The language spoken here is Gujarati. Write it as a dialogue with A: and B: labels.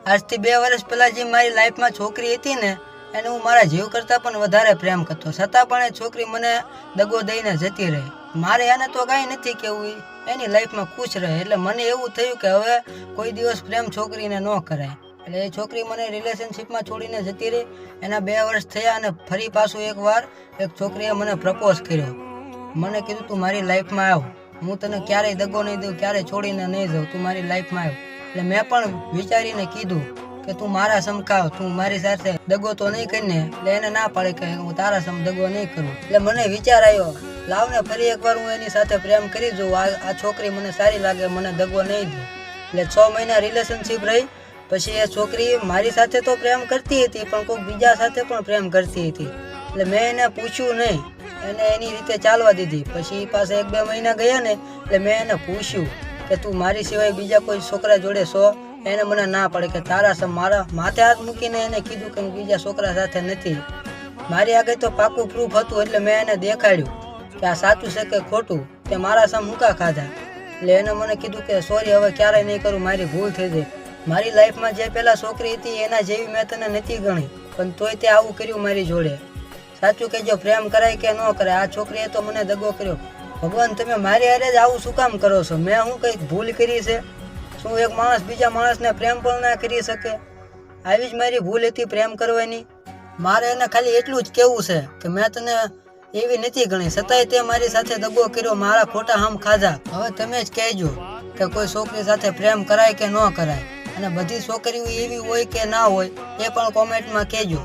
A: આજથી 2 વર્ષ પહેલા જે મારી લાઈફમાં છોકરી હતી ને એને હું મારા જીવ કરતાં પણ વધારે પ્રેમ કરતો, છતાં પણ એ છોકરી મને દગો દઈને જતી રહી. મારે એને તો કાંઈ નથી કહેવું, એની લાઈફમાં ખુશ રહે. એટલે મને એવું થયું કે હવે કોઈ દિવસ પ્રેમ છોકરીને ન કરાય. એટલે એ છોકરી મને રિલેશનશિપમાં છોડીને જતી રહી. એના 2 વર્ષ થયા અને ફરી પાછું એકવાર એક છોકરીએ મને પ્રપોઝ કર્યો. મને કીધું તું મારી લાઈફમાં આવ, હું તને ક્યારેય દગો નહીં દઉં, ક્યારેય છોડીને નહીં જાઉં, તું મારી લાઈફમાં આવ. એટલે મેં પણ વિચારીને કીધું કે તું મારા સમકાવ, તું મારી સાથે દગો તો નહીં કરીને. એટલે એને ના પાડે કે હું તારા સમ દગો નહીં કરું. એટલે મને વિચાર આવ્યો, લાવને ફરી એકવાર હું એની સાથે પ્રેમ કરી જોઉં. આ છોકરી મને સારી લાગે, મને દગો નહીં દે. એટલે 6 મહિના રિલેશનશિપ રહી. પછી એ છોકરી મારી સાથે તો પ્રેમ કરતી હતી પણ કોઈક બીજા સાથે પણ પ્રેમ કરતી હતી. એટલે મેં એને પૂછ્યું નહીં, એને એની રીતે ચાલવા દીધી. પછી પાસે 1-2 મહિના ગયા ને એટલે મેં એને પૂછ્યું કે તું મારી સિવાય બીજા કોઈ છોકરા જોડે છો? એને મને ના પડે કે તારા સમ. મારા માથે હાથ મૂકીને એને કીધું કે હું બીજા છોકરા સાથે નથી. મારી આગળ તો પાકું પ્રૂફ હતું. એટલે મેં એને દેખાડ્યું કે આ સાચું છે કે ખોટું, તે મારા સમ મૂકા ખાધા. એટલે એને મને કીધું કે સોરી, હવે ક્યારેય નહીં કરું, મારી ભૂલ થઈ ગઈ. મારી લાઈફમાં જે પહેલાં છોકરી હતી એના જેવી મેં તને નથી ગણી, પણ તોય તે આવું કર્યું મારી જોડે. સાચું કહેજો, પ્રેમ કરાય કે ન કરાય, આ છોકરીએ તો મને દગો કર્યો. ભગવાન, તમે મારી હારે જ આવું શું કામ કરો છો? મેં હું કંઈક ભૂલ કરી છે? શું એક માણસ બીજા માણસને પ્રેમ પણ ના કરી શકે? આવી જ મારી ભૂલ હતી પ્રેમ કરવાની. મારે એને ખાલી એટલું જ કહેવું છે કે મેં તને એવી નથી ગણી, છતાંય તે મારી સાથે દગો કર્યો, મારા ખોટા હામ ખાધા. હવે તમે જ કહેજો કે કોઈ છોકરી સાથે પ્રેમ કરાય કે ન કરાય, અને બધી છોકરીઓ એવી હોય કે ના હોય એ પણ કોમેન્ટમાં કહેજો.